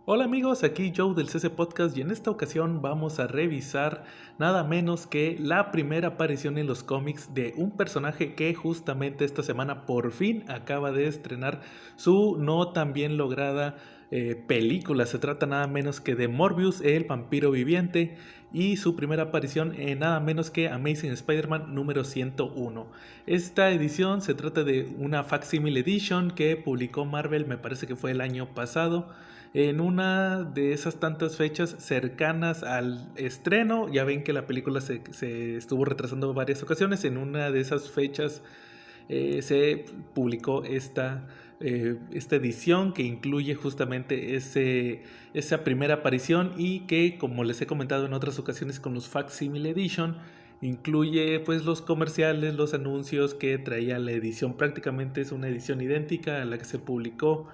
Hola amigos, aquí Joe del CC Podcast y en esta ocasión vamos a revisar nada menos que la primera aparición en los cómics de un personaje que justamente esta semana por fin acaba de estrenar su no tan bien lograda película. Se trata nada menos que de Morbius, el vampiro viviente, y su primera aparición en nada menos que Amazing Spider-Man número 101. Esta edición se trata de una facsimile edition que publicó Marvel, me parece que fue el año pasado, en una de esas tantas fechas cercanas al estreno. Ya ven que la película se estuvo retrasando varias ocasiones. En una de esas fechas se publicó esta edición que incluye justamente esa primera aparición y que, como les he comentado en otras ocasiones con los Facsimile Edition, incluye pues los comerciales, los anuncios que traía la edición. Prácticamente es una edición idéntica a la que se publicó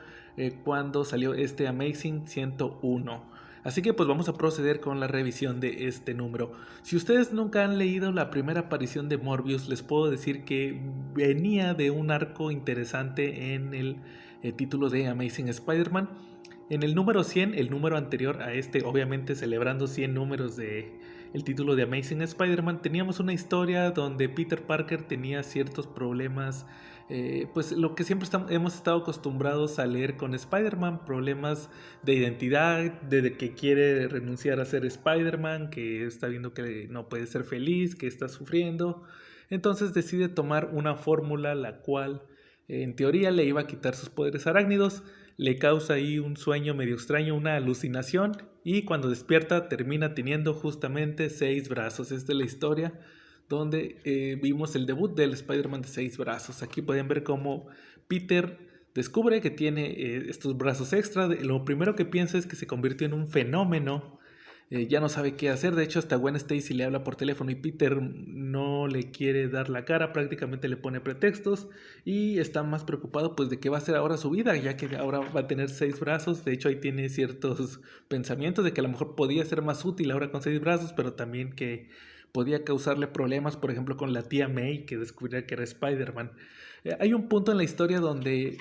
cuando salió este Amazing 101. Así que pues vamos a proceder con la revisión de este número. Si ustedes nunca han leído la primera aparición de Morbius, les puedo decir que venía de un arco interesante en el título de Amazing Spider-Man. En el número 100, el número anterior a este, obviamente celebrando 100 números de el título de Amazing Spider-Man, teníamos una historia donde Peter Parker tenía ciertos problemas, pues lo que siempre hemos estado acostumbrados a leer con Spider-Man, problemas de identidad, de que quiere renunciar a ser Spider-Man, que está viendo que no puede ser feliz, que está sufriendo. Entonces decide tomar una fórmula la cual en teoría le iba a quitar sus poderes arácnidos, le causa ahí un sueño medio extraño, una alucinación, y cuando despierta termina teniendo justamente 6 brazos. Esta es la historia donde vimos el debut del Spider-Man de 6 brazos. Aquí pueden ver cómo Peter descubre que tiene estos brazos extra. Lo primero que piensa es que se convirtió en un fenómeno. Ya no sabe qué hacer. De hecho, hasta Gwen Stacy le habla por teléfono y Peter no le quiere dar la cara, prácticamente le pone pretextos y está más preocupado pues de qué va a hacer ahora su vida, ya que ahora va a tener 6 brazos. De hecho, ahí tiene ciertos pensamientos de que a lo mejor podía ser más útil ahora con 6 brazos, pero también que podía causarle problemas, por ejemplo, con la tía May, que descubriría que era Spider-Man. Hay un punto en la historia donde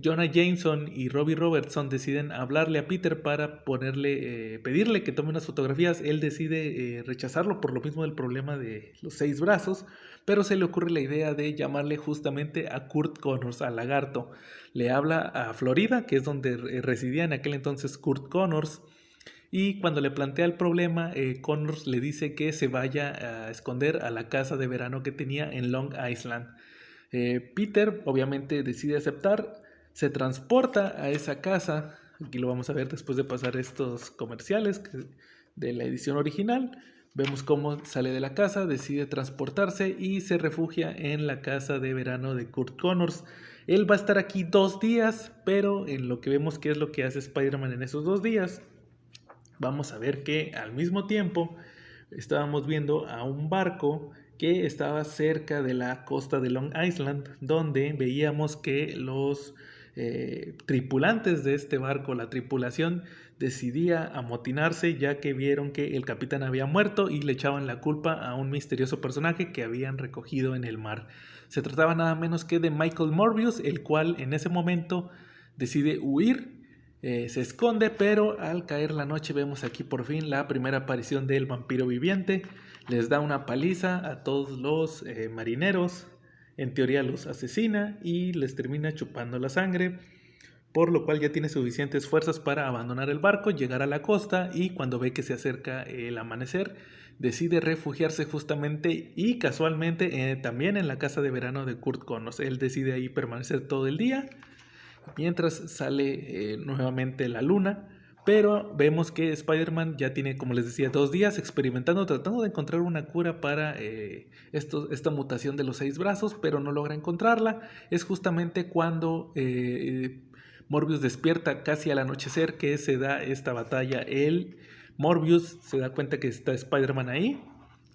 Jonah Jameson y Robbie Robertson deciden hablarle a Peter para pedirle que tome unas fotografías. Él decide rechazarlo por lo mismo del problema de los 6 brazos, pero se le ocurre la idea de llamarle justamente a Kurt Connors, al lagarto. Le habla a Florida, que es donde residía en aquel entonces Kurt Connors, y cuando le plantea el problema, Connors le dice que se vaya a esconder a la casa de verano que tenía en Long Island. Peter obviamente decide aceptar, se transporta a esa casa. Aquí lo vamos a ver después de pasar estos comerciales de la edición original. Vemos cómo sale de la casa, decide transportarse y se refugia en la casa de verano de Kurt Connors. Él va a estar aquí 2 días, pero en lo que vemos qué es lo que hace Spider-Man en esos 2 días, vamos a ver que al mismo tiempo estábamos viendo a un barco que estaba cerca de la costa de Long Island, donde veíamos que los tripulantes de este barco, la tripulación, decidía amotinarse ya que vieron que el capitán había muerto y le echaban la culpa a un misterioso personaje que habían recogido en el mar. Se trataba nada menos que de Michael Morbius, el cual en ese momento decide huir. Se esconde, pero al caer la noche vemos aquí por fin la primera aparición del vampiro viviente. Les da una paliza a todos los marineros, en teoría los asesina y les termina chupando la sangre, por lo cual ya tiene suficientes fuerzas para abandonar el barco, llegar a la costa, y cuando ve que se acerca el amanecer, decide refugiarse justamente y casualmente también en la casa de verano de Kurt Connors. Él decide ahí permanecer todo el día mientras sale nuevamente la luna. Pero vemos que Spider-Man ya tiene, como les decía, 2 días experimentando, tratando de encontrar una cura para esta mutación de los 6 brazos, pero no logra encontrarla. Es justamente cuando Morbius despierta casi al anochecer que se da esta batalla. Morbius se da cuenta que está Spider-Man ahí,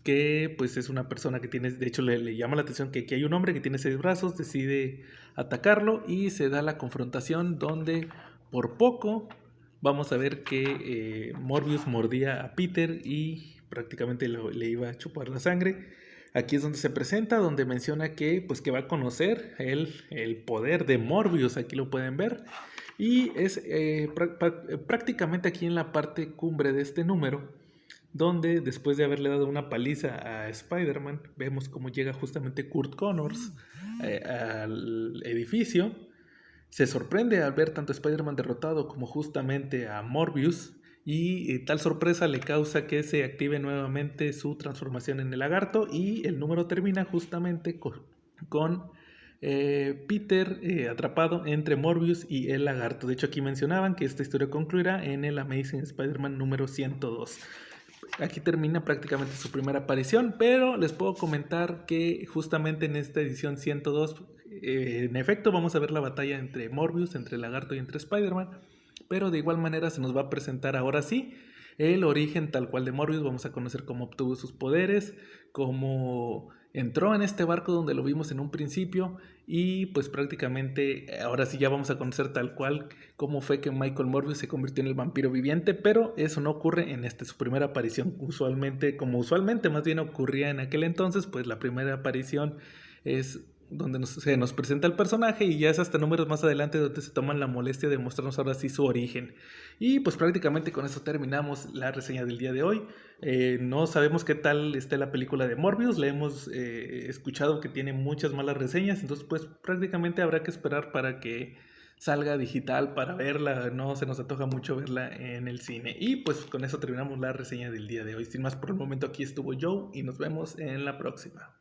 que pues es una persona que tiene, de hecho le llama la atención que aquí hay un hombre que tiene 6 brazos, decide atacarlo y se da la confrontación donde por poco vamos a ver que Morbius mordía a Peter y prácticamente le iba a chupar la sangre. Aquí es donde se presenta, donde menciona que, pues, que va a conocer el poder de Morbius, aquí lo pueden ver. Y es prácticamente aquí en la parte cumbre de este número, donde después de haberle dado una paliza a Spider-Man, vemos cómo llega justamente Kurt Connors al edificio. Se sorprende al ver tanto a Spider-Man derrotado como justamente a Morbius, y tal sorpresa le causa que se active nuevamente su transformación en el lagarto, y el número termina justamente con Peter atrapado entre Morbius y el lagarto. De hecho, aquí mencionaban que esta historia concluirá en el Amazing Spider-Man número 102. Aquí termina prácticamente su primera aparición, pero les puedo comentar que justamente en esta edición 102, en efecto vamos a ver la batalla entre Morbius, entre el lagarto y entre Spider-Man, pero de igual manera se nos va a presentar ahora sí el origen tal cual de Morbius. Vamos a conocer cómo obtuvo sus poderes, cómo entró en este barco donde lo vimos en un principio, y pues prácticamente ahora sí ya vamos a conocer tal cual cómo fue que Michael Morbius se convirtió en el vampiro viviente, pero eso no ocurre en su primera aparición. Usualmente más bien ocurría en aquel entonces, pues la primera aparición es donde se nos presenta el personaje, y ya es hasta números más adelante donde se toman la molestia de mostrarnos ahora sí su origen. Y pues prácticamente con eso terminamos la reseña del día de hoy. No sabemos qué tal esté la película de Morbius, le hemos escuchado que tiene muchas malas reseñas, entonces pues prácticamente habrá que esperar para que salga digital para verla. No se nos antoja mucho verla en el cine. Y pues con eso terminamos la reseña del día de hoy. Sin más por el momento, aquí estuvo Joe y nos vemos en la próxima.